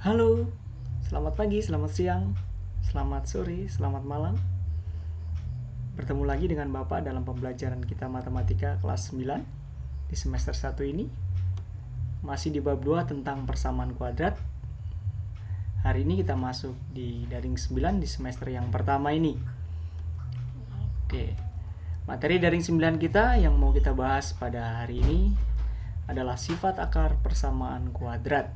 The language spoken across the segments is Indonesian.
Halo, selamat pagi, selamat siang, selamat sore, selamat malam. Bertemu lagi dengan Bapak dalam pembelajaran kita matematika kelas 9 di semester 1 ini. Masih di bab 2 tentang persamaan kuadrat. Hari ini kita masuk di daring 9 di semester yang pertama ini. Oke, materi daring 9 kita yang mau kita bahas pada hari ini adalah sifat akar persamaan kuadrat.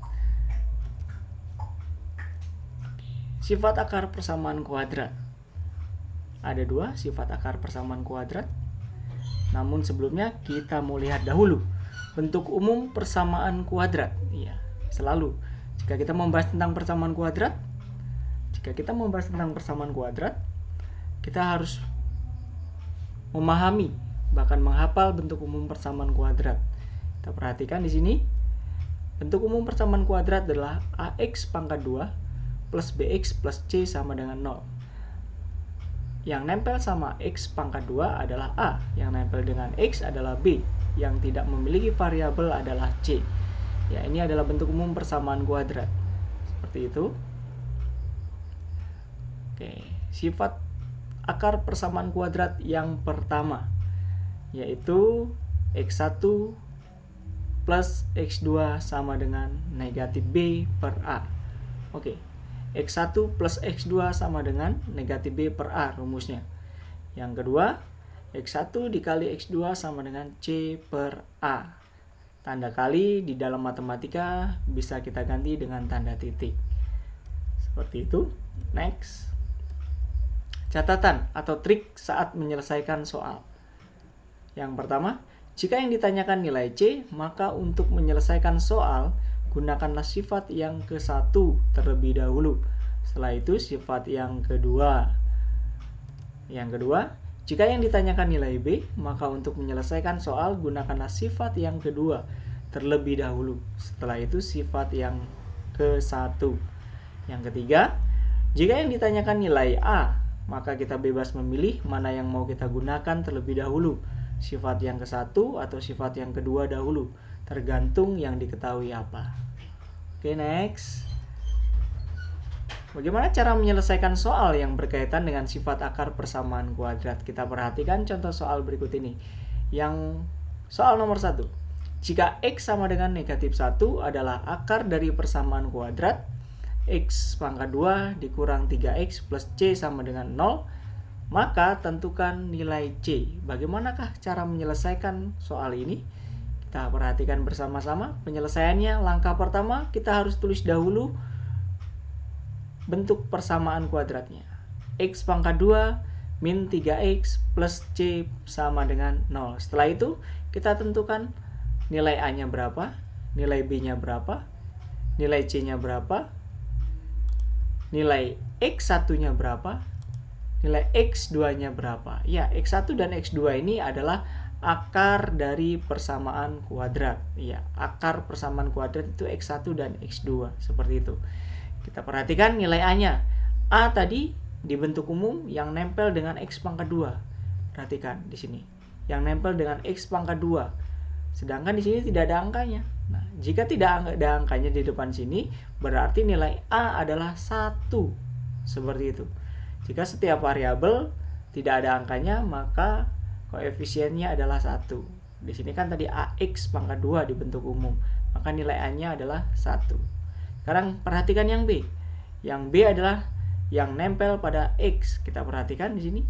Sifat akar persamaan kuadrat. Ada dua sifat akar persamaan kuadrat. Namun sebelumnya kita mau lihat dahulu bentuk umum persamaan kuadrat. Ya, selalu jika kita membahas tentang persamaan kuadrat, kita harus memahami bahkan menghafal bentuk umum persamaan kuadrat. Kita perhatikan di sini. Bentuk umum persamaan kuadrat adalah ax pangkat 2 plus bx plus c sama dengan 0. Yang nempel sama x pangkat 2 adalah a, yang nempel dengan x adalah b, yang tidak memiliki variabel adalah c. Ya, ini adalah bentuk umum persamaan kuadrat. Seperti itu. Oke, sifat akar persamaan kuadrat yang pertama yaitu x1 plus x2 sama dengan negatif b per a. Oke, x1 plus x2 sama dengan negatif b per a rumusnya. Yang kedua, x1 dikali x2 sama dengan c per a. Tanda kali di dalam matematika bisa kita ganti dengan tanda titik. Seperti itu. Next. Catatan atau trik saat menyelesaikan soal. Yang pertama, jika yang ditanyakan nilai c, maka untuk menyelesaikan soal gunakanlah sifat yang ke-1 terlebih dahulu. Setelah itu sifat yang kedua. Yang kedua, jika yang ditanyakan nilai b, maka untuk menyelesaikan soal gunakanlah sifat yang kedua terlebih dahulu. Setelah itu sifat yang ke-1. Yang ketiga, jika yang ditanyakan nilai a, maka kita bebas memilih mana yang mau kita gunakan terlebih dahulu. Sifat yang ke-1 atau sifat yang kedua dahulu, tergantung yang diketahui apa. Oke, next. Bagaimana cara menyelesaikan soal yang berkaitan dengan sifat akar persamaan kuadrat? Kita perhatikan contoh soal berikut ini. Yang soal nomor 1. Jika x sama dengan negatif 1 adalah akar dari persamaan kuadrat, x pangkat 2 dikurang 3x plus c sama dengan 0, maka tentukan nilai c. Bagaimanakah cara menyelesaikan soal ini? Kita perhatikan bersama-sama penyelesaiannya. Langkah pertama, kita harus tulis dahulu bentuk persamaan kuadratnya. X pangkat 2 min 3x plus c sama dengan 0. Setelah itu kita tentukan nilai a-nya berapa, nilai b-nya berapa, nilai c-nya berapa, nilai x1-nya berapa, nilai x2-nya berapa. Ya, x1 dan x2 ini adalah akar dari persamaan kuadrat. Ya, akar persamaan kuadrat itu x1 dan x2, seperti itu. Kita perhatikan nilai a-nya. A tadi di bentuk umum yang nempel dengan x pangkat 2. Perhatikan di sini. Yang nempel dengan x pangkat 2. Sedangkan di sini tidak ada angkanya. Nah, jika tidak ada angkanya di depan sini, berarti nilai a adalah 1. Seperti itu. Jika setiap variabel tidak ada angkanya, maka koefisiennya adalah 1. Di sini kan tadi ax pangkat 2 di bentuk umum, maka nilai a-nya adalah 1. Sekarang perhatikan yang B. Yang B adalah yang nempel pada X. Kita perhatikan di sini.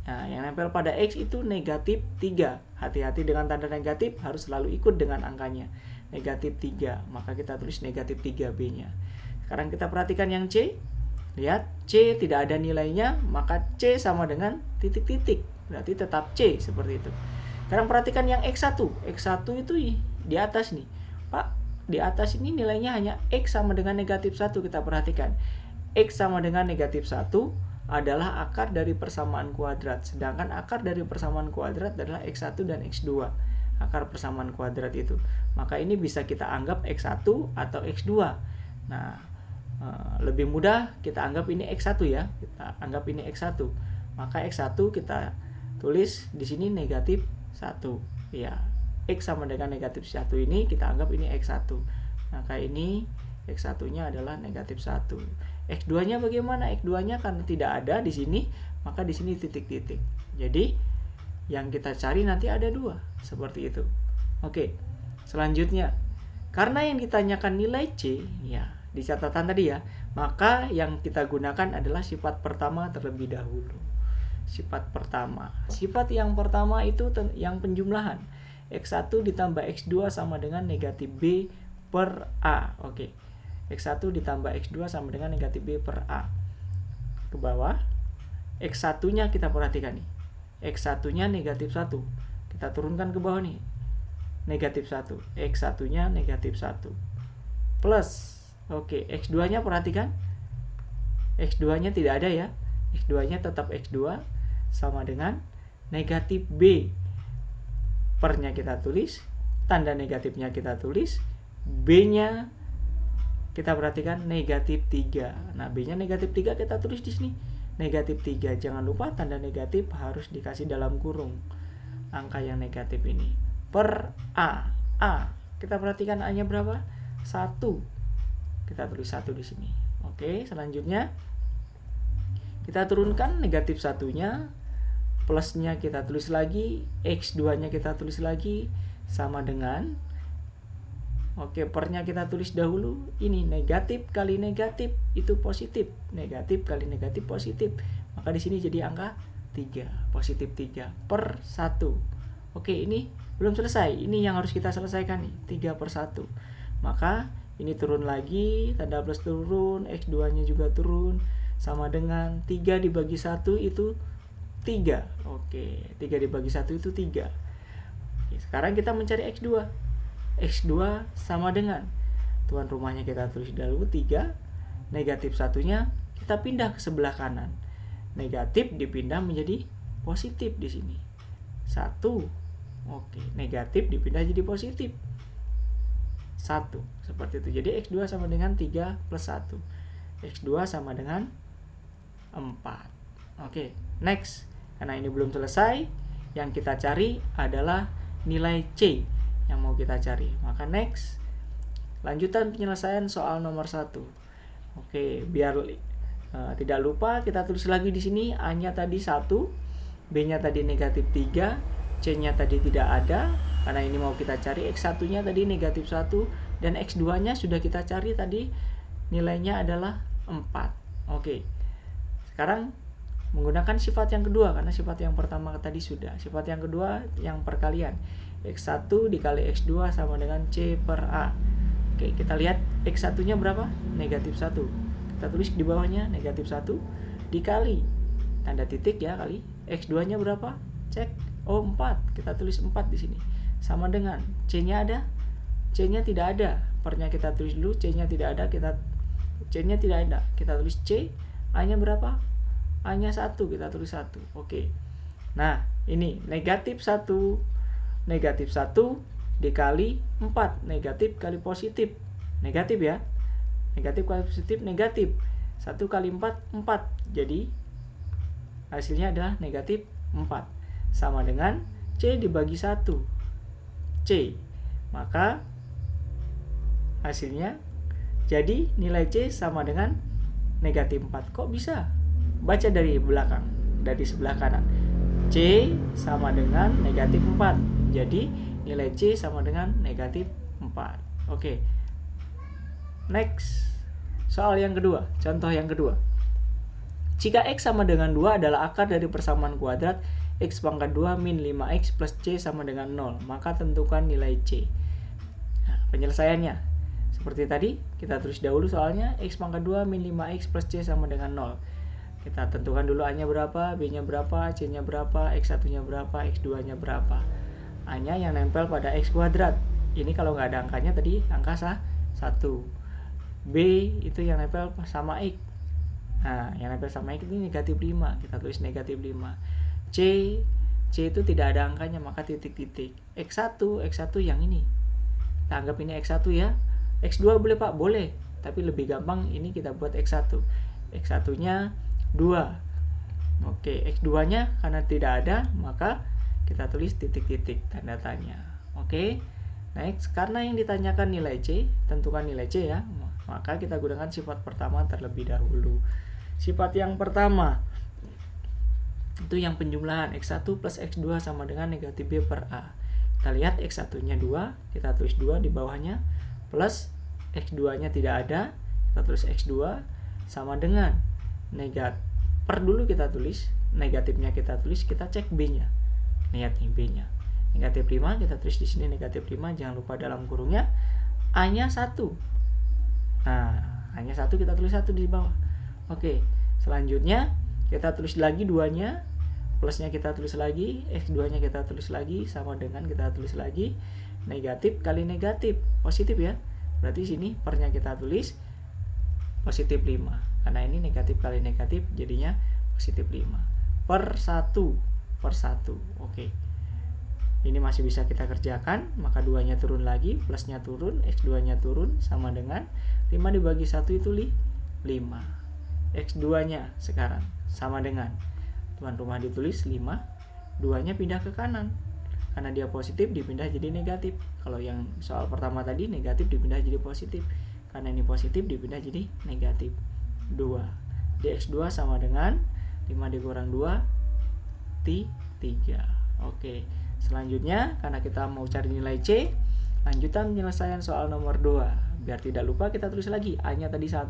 Nah, yang nempel pada X itu negatif 3. Hati-hati dengan tanda negatif, harus selalu ikut dengan angkanya. Negatif 3. Maka kita tulis negatif 3B-nya. Sekarang kita perhatikan yang C. Lihat, C tidak ada nilainya, maka C sama dengan titik-titik. Berarti tetap C, seperti itu. Sekarang perhatikan yang X1. X1 itu di atas nih. Pak, di atas ini nilainya hanya x sama dengan negatif 1. Kita perhatikan. X sama dengan negatif 1 adalah akar dari persamaan kuadrat. Sedangkan akar dari persamaan kuadrat adalah x1 dan x2. Akar persamaan kuadrat itu. Maka ini bisa kita anggap x1 atau x2. Nah, lebih mudah kita anggap ini x1 ya. Kita anggap ini x1. Maka x1 kita tulis di sini negatif 1. Ya, x sama dengan negatif 1 ini kita anggap ini x1. Maka ini X1-nya adalah negatif 1. X2-nya bagaimana? X2-nya karena tidak ada di sini, maka di sini titik-titik. Jadi yang kita cari nanti ada 2, seperti itu. Oke, selanjutnya, karena yang ditanyakan nilai C, ya di catatan tadi ya, maka yang kita gunakan adalah sifat pertama terlebih dahulu. Sifat pertama. Sifat yang pertama itu yang penjumlahan. X1 ditambah X2 sama dengan negatif B per A. Oke. X1 ditambah X2 sama dengan negatif B per A. Ke bawah. X1-nya kita perhatikan nih. X1-nya negatif 1. Kita turunkan ke bawah nih. Negatif 1. X1-nya negatif 1. Plus. Oke. X2-nya perhatikan. X2-nya tidak ada ya. X2-nya tetap X2 sama dengan negatif B. Per-nya kita tulis, tanda negatifnya kita tulis, B-nya kita perhatikan negatif 3. Nah, B-nya negatif 3 kita tulis di sini. Negatif 3. Jangan lupa tanda negatif harus dikasih dalam kurung. Angka yang negatif ini. Per A. A. Kita perhatikan A-nya berapa? 1. Kita tulis 1 di sini. Oke, selanjutnya kita turunkan negatif 1-nya, plusnya kita tulis lagi, X2-nya kita tulis lagi, sama dengan, oke, pernya kita tulis dahulu, ini negatif kali negatif, itu positif, negatif kali negatif positif, maka di sini jadi angka 3, positif 3 per 1. Oke, ini belum selesai, ini yang harus kita selesaikan nih, 3 per 1, maka ini turun lagi, tanda plus turun, X2-nya juga turun, sama dengan 3 dibagi 1 itu 3. Oke, 3 dibagi 1 itu 3. Oke, sekarang kita mencari X2. X2 sama dengan, tuan rumahnya kita tulis dulu 3, negatif 1-nya kita pindah ke sebelah kanan. Negatif dipindah menjadi positif di sini. 1. Oke, negatif dipindah jadi positif. 1. Seperti itu. Jadi X2 sama dengan 3 plus 1. X2 sama dengan 4. Oke, next. Karena ini belum selesai, yang kita cari adalah nilai C yang mau kita cari. Maka next. Lanjutan penyelesaian soal nomor 1. Oke, biar tidak lupa kita tulis lagi di sini. A-nya tadi 1, B-nya tadi negatif 3, C-nya tadi tidak ada. Karena ini mau kita cari, X1-nya tadi negatif 1, dan X2-nya sudah kita cari tadi, nilainya adalah 4. Oke, sekarang menggunakan sifat yang kedua, karena sifat yang pertama tadi sudah. Sifat yang kedua yang perkalian. X1 dikali X2 sama dengan C per A. Oke, kita lihat X1-nya berapa? Negatif 1. Kita tulis di bawahnya negatif 1 dikali, tanda titik ya, kali. X2-nya berapa? Cek. Oh, 4. Kita tulis 4 di sini. Sama dengan C-nya ada? C-nya tidak ada. Per-nya kita tulis dulu, C-nya tidak ada, C-nya tidak ada. Kita tulis C. A-nya berapa? A-nya 1, kita tulis 1. Oke. Nah, ini negatif 1 dikali 4. Negatif kali positif. Negatif ya. Negatif kali positif, negatif. 1 kali 4, 4. Jadi, hasilnya adalah negatif 4. Sama dengan C dibagi 1. C. Maka, hasilnya jadi nilai C sama dengan negatif 4. Kok bisa? Baca dari belakang, dari sebelah kanan. C sama dengan negatif 4. Jadi nilai C sama dengan negatif 4. Oke. Next. Soal yang kedua, contoh yang kedua. Jika X sama dengan 2 adalah akar dari persamaan kuadrat X pangkat 2 min 5X plus C sama dengan 0, maka tentukan nilai C. Nah, penyelesaiannya seperti tadi, kita tulis dahulu soalnya, X pangkat 2 min 5X plus C sama dengan 0. Kita tentukan dulu A-nya berapa, B-nya berapa, C-nya berapa, X1-nya berapa, X2-nya berapa. A-nya yang nempel pada X kuadrat. Ini kalau nggak ada angkanya tadi, angka 1. B itu yang nempel sama X. Nah, yang nempel sama X ini negatif 5. Kita tulis negatif 5. C itu tidak ada angkanya, maka titik-titik. X1 yang ini. Kita anggap ini X1 ya. X2 boleh Pak? Boleh. Tapi lebih gampang ini kita buat X1. X1-nya 2. Oke, X2-nya karena tidak ada, maka kita tulis titik-titik tanda tanya. Oke. Next, karena yang ditanyakan nilai C, tentukan nilai C ya. Maka kita gunakan sifat pertama terlebih dahulu. Sifat yang pertama itu yang penjumlahan, X1 plus X2 sama dengan negatif B per A. Kita lihat X1 nya 2, kita tulis 2 di bawahnya, plus X2 nya tidak ada, kita tulis X2 sama dengan negatif, per dulu kita tulis, negatifnya kita tulis, kita cek B nya. Lihat nih B nya negatif 5, kita tulis di sini negatif 5, jangan lupa dalam kurungnya A nya 1. Nah, A nya 1 kita tulis 1 di bawah. Oke, selanjutnya kita tulis lagi 2 nya, plusnya kita tulis lagi, X2 nya kita tulis lagi, sama dengan kita tulis lagi negatif kali negatif, positif ya. Berarti sini pernya kita tulis positif 5, karena ini negatif kali negatif jadinya positif 5 per 1 per 1. Oke, ini masih bisa kita kerjakan, maka 2 nya turun lagi, plusnya turun, X2 nya turun, sama dengan 5 dibagi 1 itu 5. X2 nya sekarang sama dengan, tuan rumah ditulis 5, 2 nya pindah ke kanan, karena dia positif dipindah jadi negatif. Kalau yang soal pertama tadi negatif dipindah jadi positif, karena ini positif dipindah jadi negatif 2. Dx2 sama dengan 5 dikurang 2 3. Oke, selanjutnya karena kita mau cari nilai C, lanjutan penyelesaian soal nomor 2. Biar tidak lupa kita tulis lagi, A nya tadi 1,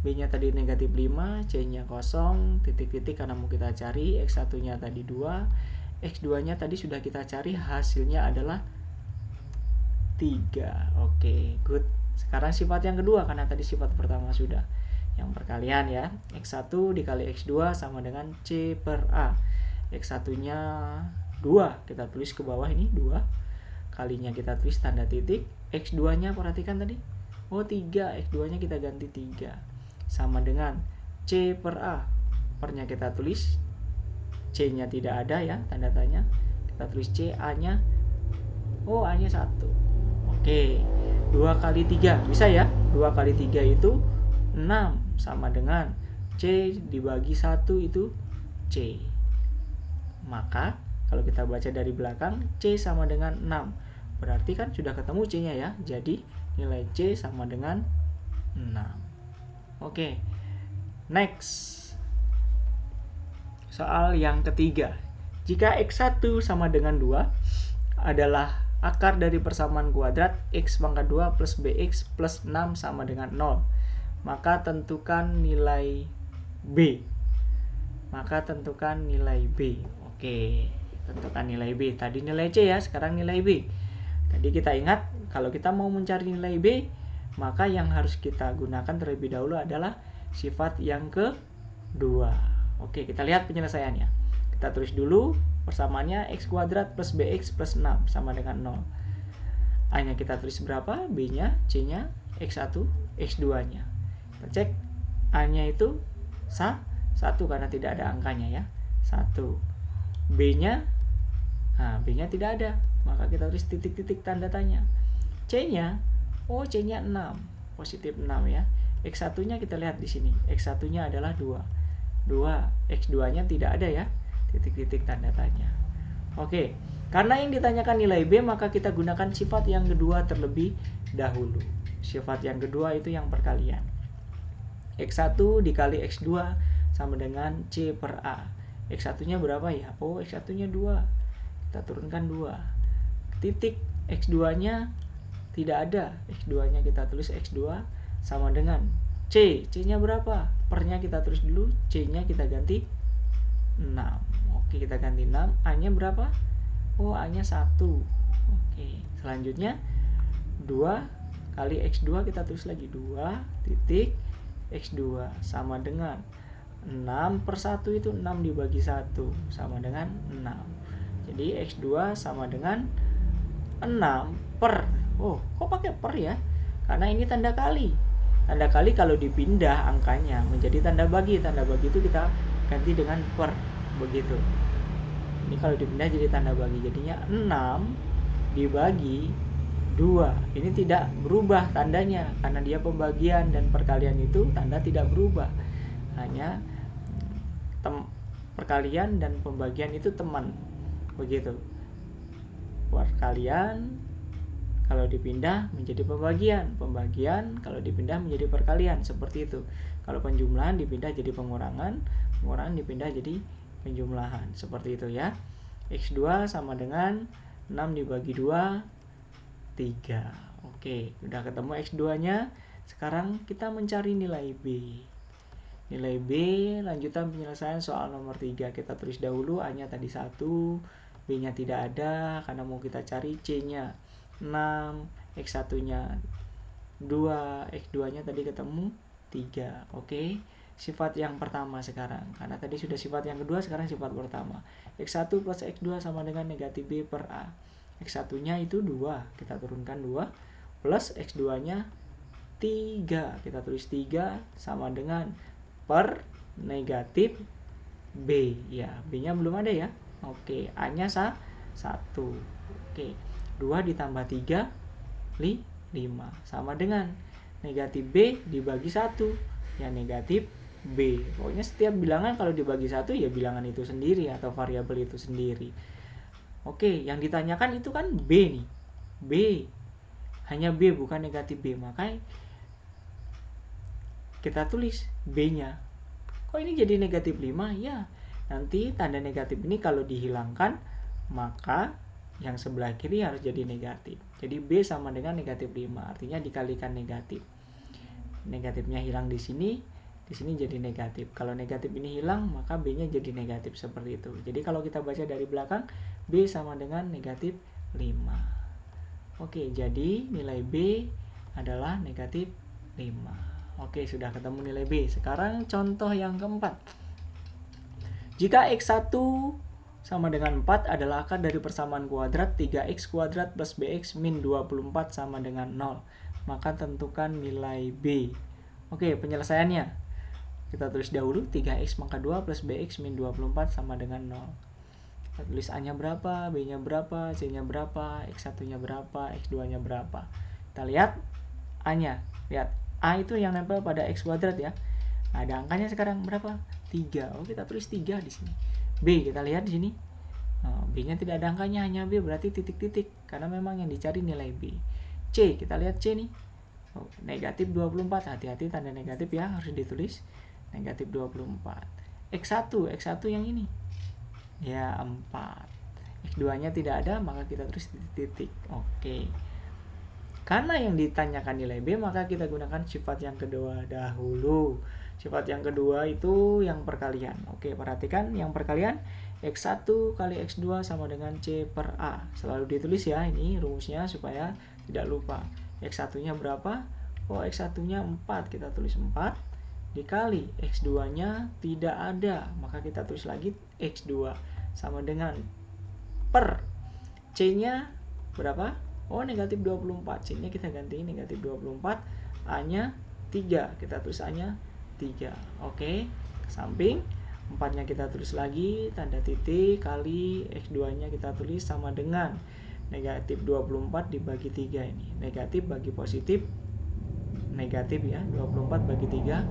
B nya tadi negatif 5, C nya kosong, titik-titik karena mau kita cari, X1 nya tadi 2, X2 nya tadi sudah kita cari, hasilnya adalah 3. Oke, good. Sekarang sifat yang kedua, karena tadi sifat pertama sudah yang perkalian ya. X1 dikali X2 sama dengan C per A. X1 nya 2, kita tulis ke bawah ini 2, kalinya kita tulis tanda titik, X2 nya perhatikan tadi, oh 3, X2 nya kita ganti 3, sama dengan C per A. Pernya kita tulis, C nya tidak ada ya, tanda tanya, kita tulis C, A nya, oh A nya 1. Oke, 2 kali 3 bisa ya, 2 kali 3 itu 6, sama dengan C dibagi 1 itu C. Maka kalau kita baca dari belakang, C sama dengan 6, berarti kan sudah ketemu C nya ya, jadi nilai C sama dengan 6. Oke, next soal yang ketiga. Jika X1 sama dengan 2 adalah akar dari persamaan kuadrat X pangkat 2 plus BX plus 6 sama dengan 0, maka tentukan nilai B. Maka tentukan nilai B. Oke, tentukan nilai B. Tadi nilai C ya, sekarang nilai B. Tadi kita ingat, kalau kita mau mencari nilai B, maka yang harus kita gunakan terlebih dahulu adalah sifat yang kedua. Oke, kita lihat penyelesaiannya. Kita tulis dulu persamaannya X kuadrat plus BX plus 6 sama dengan 0. A nya kita tulis berapa, B nya, C nya, X1, X2 nya. Kita cek, A nya itu 1 karena tidak ada angkanya ya, 1. B nya, nah B nya tidak ada, maka kita tulis titik-titik tanda tanya. C nya, oh C nya 6, positif 6 ya. X1 nya kita lihat di sini, X1 nya adalah 2, X2 nya tidak ada ya, titik-titik tanda tanya. Oke, karena yang ditanyakan nilai B, maka kita gunakan sifat yang kedua terlebih dahulu. Sifat yang kedua itu yang perkalian. X1 dikali X2 sama dengan C per A. X1 nya berapa ya? Oh, X1 nya 2, kita turunkan 2. Titik X2 nya tidak ada, X2 nya kita tulis X2 sama dengan C. C nya berapa? Pernya kita tulis dulu, C nya kita ganti 6. Oke, kita ganti 6. A nya berapa? Oh, A nya 1. Oke, selanjutnya 2 kali X2 kita tulis lagi 2 titik X2 sama dengan 6 per 1 itu 6 dibagi 1 sama dengan 6. Jadi X2 sama dengan 6 per, oh kok pakai per ya, karena ini tanda kali. Tanda kali kalau dipindah angkanya menjadi tanda bagi itu kita ganti dengan per, begitu. Ini kalau dipindah jadi tanda bagi, jadinya 6 dibagi 2. Ini tidak berubah tandanya, karena dia pembagian dan perkalian itu tanda tidak berubah. Hanya perkalian dan pembagian itu teman, begitu. Perkalian kalau dipindah menjadi pembagian. Pembagian kalau dipindah menjadi perkalian, seperti itu. Kalau penjumlahan dipindah jadi pengurangan, pengurangan dipindah jadi penjumlahan, seperti itu ya. X2 sama dengan 6 dibagi 2, 3. Oke, udah ketemu X2-nya. Sekarang kita mencari nilai B. Nilai B, lanjutan penyelesaian soal nomor 3. Kita tulis dahulu A-nya tadi 1, B-nya tidak ada karena mau kita cari C-nya 6, X1-nya 2, X2-nya tadi ketemu 3. Oke, sifat yang pertama sekarang. Karena tadi sudah sifat yang kedua, sekarang sifat pertama. X1 plus X2 sama dengan negatif B per A. X1-nya itu 2, kita turunkan 2, plus X2-nya 3, kita tulis 3 sama dengan per negatif B. Ya, B-nya belum ada ya. Oke, A-nya 1. Oke, 2 ditambah 3, 5. Sama dengan negatif B dibagi 1. Ya, negatif B. Pokoknya setiap bilangan kalau dibagi 1 ya bilangan itu sendiri atau variabel itu sendiri. Oke, yang ditanyakan itu kan B nih. B. Hanya B bukan negatif B. Makanya kita tulis B-nya. Kok ini jadi negatif 5? Ya, nanti tanda negatif ini kalau dihilangkan, maka yang sebelah kiri harus jadi negatif. Jadi B sama dengan negatif 5, artinya dikalikan negatif. Negatifnya hilang di sini jadi negatif. Kalau negatif ini hilang, maka B-nya jadi negatif, seperti itu. Jadi kalau kita baca dari belakang, B sama dengan negatif 5. Oke, jadi nilai B adalah negatif 5. Oke, sudah ketemu nilai B. Sekarang contoh yang keempat. Jika X1 sama dengan 4 adalah akar dari persamaan kuadrat 3x kuadrat plus bx min 24 sama dengan 0, maka tentukan nilai B. Oke, penyelesaiannya. Kita tulis dahulu 3x pangkat 2 plus bx min 24 sama dengan 0. Kita tulis A-nya berapa, B-nya berapa, C-nya berapa, X1-nya berapa, X2-nya berapa. Kita lihat A-nya. Lihat, A itu yang nempel pada X kuadrat ya. Nah, ada angkanya sekarang berapa? 3. Oh, kita tulis 3 di sini. B, kita lihat di sini. B-nya tidak ada angkanya, hanya B, berarti titik-titik. Karena memang yang dicari nilai B. C, kita lihat C nih. Oh, negatif 24. Hati-hati tanda negatif ya, harus ditulis. Negatif 24. X1 yang ini. Ya, 4. X2-nya tidak ada, maka kita tulis titik-titik. Oke. Karena yang ditanyakan nilai B, maka kita gunakan sifat yang kedua dahulu. Sifat yang kedua itu yang perkalian. Oke, perhatikan yang perkalian. X1 kali X2 sama dengan C per A. Selalu ditulis ya, ini rumusnya supaya tidak lupa. X1-nya berapa? Oh, X1-nya 4. Kita tulis 4. Dikali X2-nya tidak ada, maka kita tulis lagi X2 sama dengan per C-nya berapa? Oh, negatif 24. C-nya kita ganti negatif 24. A-nya 3. Kita tulis A-nya 3. Oke, ke samping. 4-nya kita tulis lagi, tanda titik, kali X2-nya kita tulis sama dengan negatif 24 dibagi 3 ini. Negatif bagi positif, negatif ya. 24 bagi 3,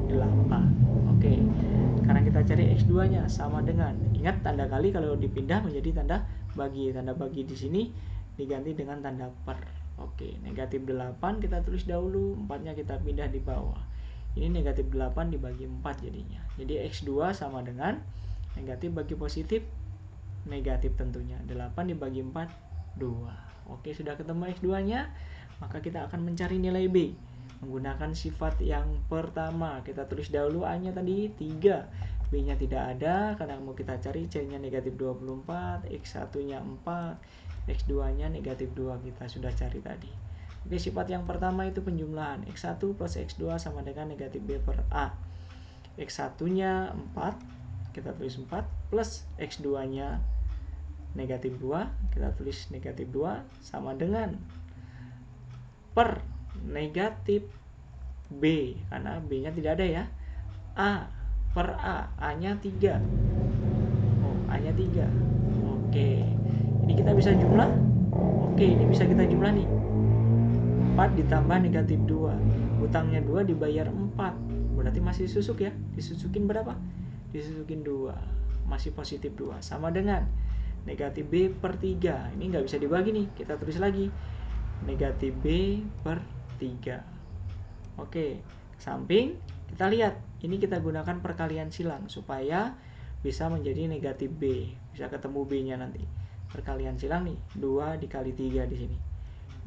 8. Oke, sekarang kita cari X2-nya sama dengan, ingat tanda kali kalau dipindah menjadi tanda bagi. Tanda bagi di sini diganti dengan tanda per. Oke, negatif 8 kita tulis dahulu, 4-nya kita pindah di bawah. Ini negatif 8 dibagi 4 jadinya. Jadi X2 sama dengan negatif bagi positif, negatif tentunya. 8 dibagi 4, 2. Oke, sudah ketemu X2-nya, maka kita akan mencari nilai B. Menggunakan sifat yang pertama, kita tulis dahulu A-nya tadi 3, B-nya tidak ada karena mau kita cari C-nya negatif 24, X1-nya 4, X2-nya negatif 2 kita sudah cari tadi. Oke, sifat yang pertama itu penjumlahan. X1 plus X2 sama dengan negatif B per A. X1-nya 4, kita tulis 4, plus X2-nya negatif 2, kita tulis negatif 2 sama dengan per negatif B, karena B-nya tidak ada ya. A per A, A-nya 3. Oh, A-nya 3. Oke, ini kita bisa jumlah. Oke, ini bisa kita jumlah nih. 4 ditambah negatif 2. Hutangnya 2 dibayar 4. Berarti masih susuk ya. Disusukin berapa? Disusukin 2. Masih positif 2. Sama dengan negatif B per 3. Ini nggak bisa dibagi nih. Kita tulis lagi. negatif B per 3. Oke, samping kita lihat, ini kita gunakan perkalian silang supaya bisa menjadi negatif B, bisa ketemu B-nya nanti. Perkalian silang nih, 2 dikali 3 di sini.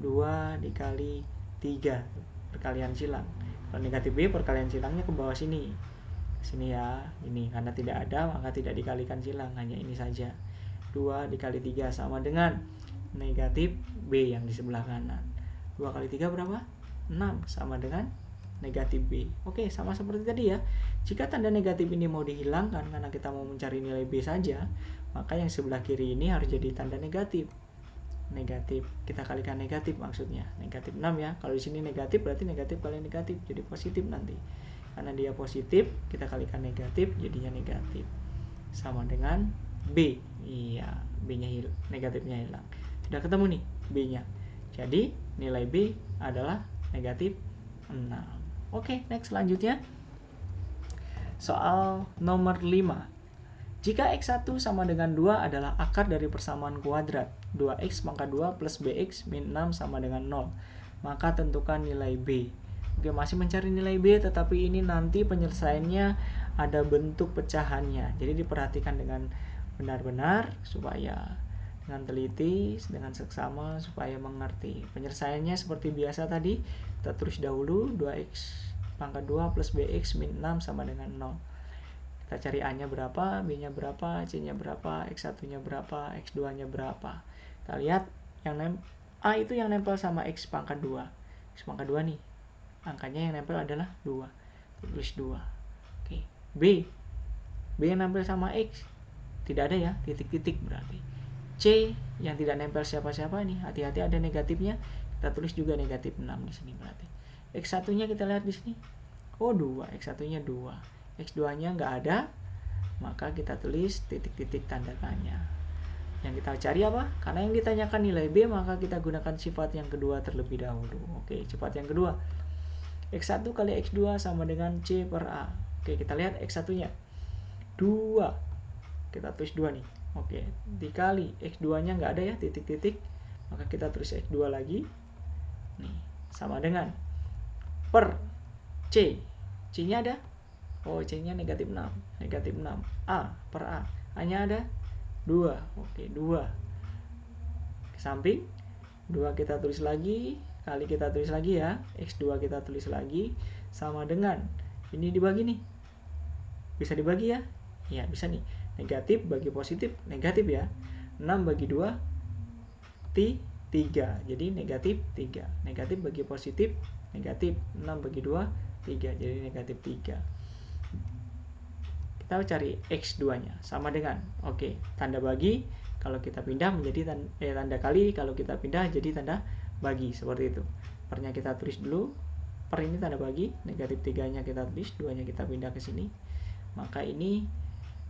2 dikali 3 perkalian silang. Kalau negatif B perkalian silangnya ke bawah sini. Sini ya, ini karena tidak ada maka tidak dikalikan silang, hanya ini saja. 2 dikali 3 sama dengan negatif B yang di sebelah kanan. 2 kali 3 berapa? 6, sama dengan negatif B. Oke, sama seperti tadi ya. Jika tanda negatif ini mau dihilangkan karena kita mau mencari nilai B saja, maka yang sebelah kiri ini harus jadi tanda negatif. Negatif, kita kalikan negatif maksudnya. Negatif 6 ya. Kalau di sini negatif berarti negatif kali negatif jadi positif nanti. Karena dia positif, kita kalikan negatif jadinya negatif. Sama dengan B. Iya, B-nya negatifnya hilang. Sudah ketemu nih B-nya. Jadi nilai B adalah negatif 6. Oke, next selanjutnya. Soal nomor 5. Jika X1 sama dengan 2 adalah akar dari persamaan kuadrat 2X pangkat 2 plus BX min 6 sama dengan 0, maka tentukan nilai B. Oke, masih mencari nilai B, tetapi ini nanti penyelesaiannya ada bentuk pecahannya. Jadi diperhatikan dengan benar-benar supaya dengan teliti, dengan seksama supaya mengerti. Penyelesaiannya seperti biasa tadi, kita tulis dahulu 2X pangkat 2 plus BX min 6 sama dengan 0. Kita cari A-nya berapa, B-nya berapa, C-nya berapa, X1-nya berapa, X2-nya berapa. Kita lihat yang A itu yang nempel sama X pangkat 2. X pangkat 2 nih. Angkanya yang nempel adalah 2. Tulis 2. Oke. B yang nempel sama X. Tidak ada ya, titik-titik berarti. C yang tidak nempel siapa-siapa nih, hati-hati ada negatifnya. Kita tulis juga negatif 6 di sini berarti. X1-nya kita lihat di sini. Oh, 2. X1-nya 2. X2-nya nggak ada, maka kita tulis titik-titik tanda tanya. Yang kita cari apa? Karena yang ditanyakan nilai B, maka kita gunakan sifat yang kedua terlebih dahulu. Oke, sifat yang kedua. X1 kali X2 sama dengan C per A. Oke, kita lihat X1-nya. 2. Kita tulis 2 nih. Oke, dikali X2-nya nggak ada ya, titik-titik. Maka kita tulis X2 lagi. Nih, sama dengan per C. C-nya ada? Oh, C-nya negatif 6. Negatif 6. A per A. A-nya ada? 2. Oke, 2. Ke samping. 2 kita tulis lagi. Kali kita tulis lagi ya. X2 kita tulis lagi. Sama dengan. Ini dibagi nih. Bisa dibagi ya? Ya, bisa nih. Negatif bagi positif. Negatif ya. 6 bagi 2. 3. Jadi negatif 3. Negatif bagi positif. Negatif. 6 bagi 2. 3. Jadi negatif 3. Kita cari X2-nya sama dengan, oke, tanda bagi kalau kita pindah menjadi tanda kali, kalau kita pindah jadi tanda bagi, seperti itu. Per-nya kita tulis dulu, per ini tanda bagi, negatif 3-nya kita tulis, 2-nya kita pindah ke sini. Maka ini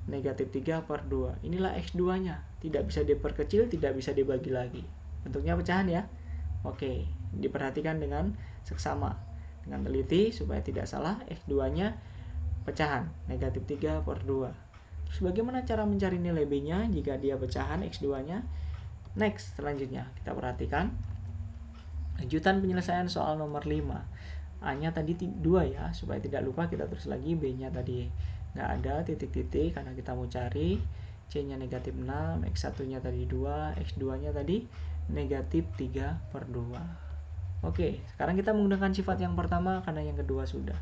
negatif 3 per 2. Inilah X2-nya, tidak bisa diperkecil, tidak bisa dibagi lagi. Bentuknya pecahan ya. Oke, diperhatikan dengan seksama, dengan teliti supaya tidak salah. X2-nya pecahan, negatif 3 per 2. Terus bagaimana cara mencari nilai B-nya jika dia pecahan X2-nya? Next, selanjutnya kita perhatikan lanjutan penyelesaian soal nomor 5. A-nya tadi 2 ya, supaya tidak lupa kita terus lagi. B-nya tadi nggak ada, titik-titik karena kita mau cari. C-nya negatif 6, X1-nya tadi 2, X2-nya tadi negatif 3 per 2. Oke, sekarang kita menggunakan sifat yang pertama karena yang kedua sudah.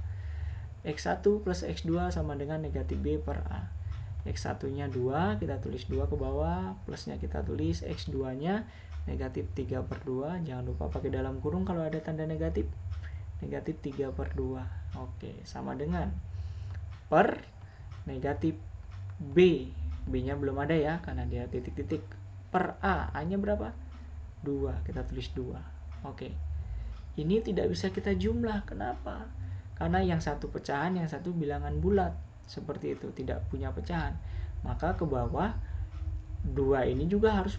X1 plus X2 sama dengan negatif B per A. X1-nya 2, kita tulis 2 ke bawah, plusnya kita tulis, X2-nya negatif 3 per 2. Jangan lupa pakai dalam kurung kalau ada tanda negatif. Negatif 3 per 2. Oke, sama dengan per negatif B. B-nya belum ada ya, karena dia titik-titik. Per A. A-nya berapa? 2, kita tulis 2. Oke. Ini tidak bisa kita jumlah. Kenapa? Karena yang satu pecahan, yang satu bilangan bulat. Seperti itu, tidak punya pecahan. Maka ke bawah 2 ini juga harus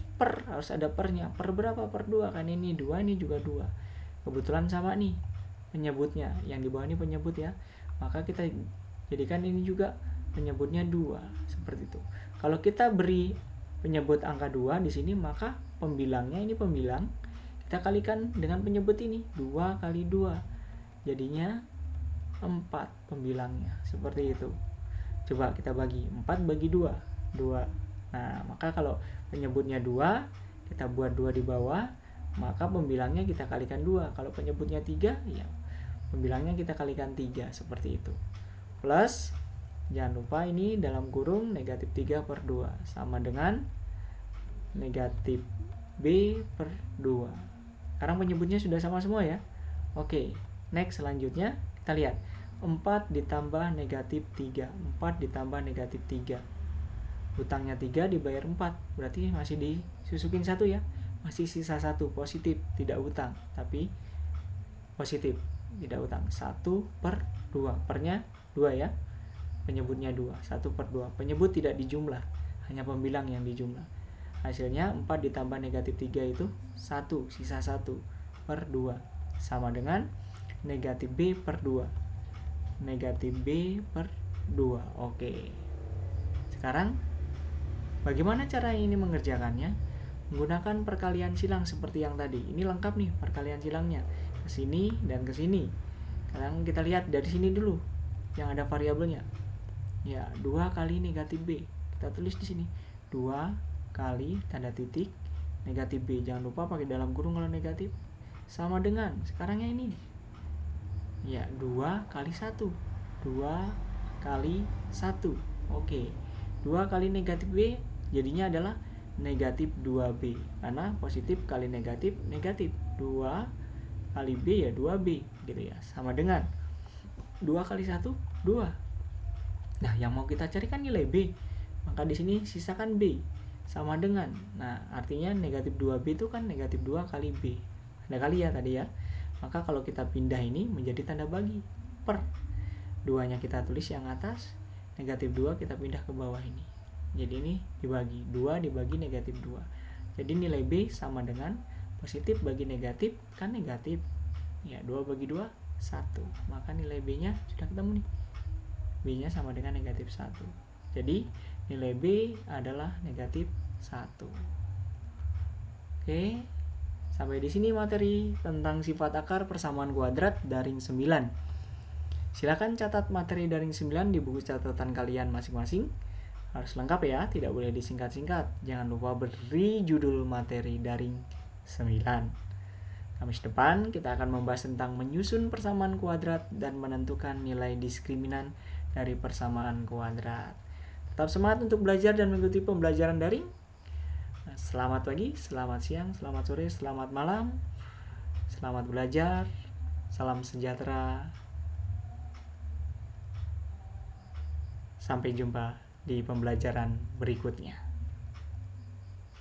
ada pernya. Per berapa? Per 2. Kan ini 2, ini juga 2. Kebetulan sama nih penyebutnya. Yang di bawah ini penyebut ya. Maka kita jadikan ini juga penyebutnya 2. Seperti itu. Kalau kita beri penyebut angka 2 di sini, maka pembilangnya ini pembilang. Kita kalikan dengan penyebut ini, 2 kali 2. Jadinya 4 pembilangnya, seperti itu. Coba kita bagi, 4 bagi 2, 2. Nah, maka kalau penyebutnya 2, kita buat 2 di bawah, maka pembilangnya kita kalikan 2. Kalau penyebutnya 3, ya pembilangnya kita kalikan 3, seperti itu. Plus, jangan lupa ini dalam kurung negatif 3 per 2, sama dengan negatif B per 2. Sekarang penyebutnya sudah sama semua ya. Oke, next selanjutnya kita lihat 4 ditambah negatif 3. 4 ditambah negatif 3. Utangnya 3 dibayar 4. Berarti masih disusukin 1 ya. Masih sisa 1, positif, tidak utang. Tapi positif, tidak utang. 1 per 2. Pernya 2 ya. Penyebutnya 2. 1 per 2. Penyebut tidak dijumlah. Hanya pembilang yang dijumlah. Hasilnya 4 ditambah negatif 3 itu 1, sisa 1 per 2. Sama dengan negatif B per 2. Negatif B per 2. Oke. Sekarang, bagaimana cara ini mengerjakannya? Menggunakan perkalian silang seperti yang tadi. Ini lengkap nih perkalian silangnya. Ke sini dan ke sini. Sekarang kita lihat dari sini dulu yang ada variabelnya. Ya, 2 kali negatif B. Kita tulis di sini. 2 kali tanda titik negatif B. Jangan lupa pakai dalam kurung kalau negatif. Sama dengan sekarang yang ini. Ya, 2 kali 1. 2 kali 1. Oke. 2 kali negatif B jadinya adalah negatif 2B. Karena positif kali negatif, negatif. 2 kali B ya 2B. Gitu ya. Sama dengan 2 kali 1, 2. Nah, yang mau kita cari kan nilai B. Maka di sini sisakan B. Sama dengan, nah artinya negatif 2B itu kan negatif 2 kali B. Ada kali ya tadi ya. Maka kalau kita pindah ini menjadi tanda bagi. Per 2-nya kita tulis yang atas, negatif 2 kita pindah ke bawah ini. Jadi ini dibagi, 2 dibagi negatif 2. Jadi nilai B sama dengan positif bagi negatif, kan negatif. Ya, 2 bagi 2, 1. Maka nilai B-nya sudah ketemu nih. B-nya sama dengan negatif 1. Jadi nilai B adalah negatif 1. Oke, sampai di sini materi tentang sifat akar persamaan kuadrat daring 9. Silakan catat materi daring 9 di buku catatan kalian masing-masing. Harus lengkap ya, tidak boleh disingkat-singkat. Jangan lupa beri judul materi daring 9. Kamis depan kita akan membahas tentang menyusun persamaan kuadrat dan menentukan nilai diskriminan dari persamaan kuadrat. Tetap semangat untuk belajar dan mengikuti pembelajaran daring. Selamat pagi, selamat siang, selamat sore, selamat malam. Selamat belajar. Salam sejahtera. Sampai jumpa di pembelajaran berikutnya.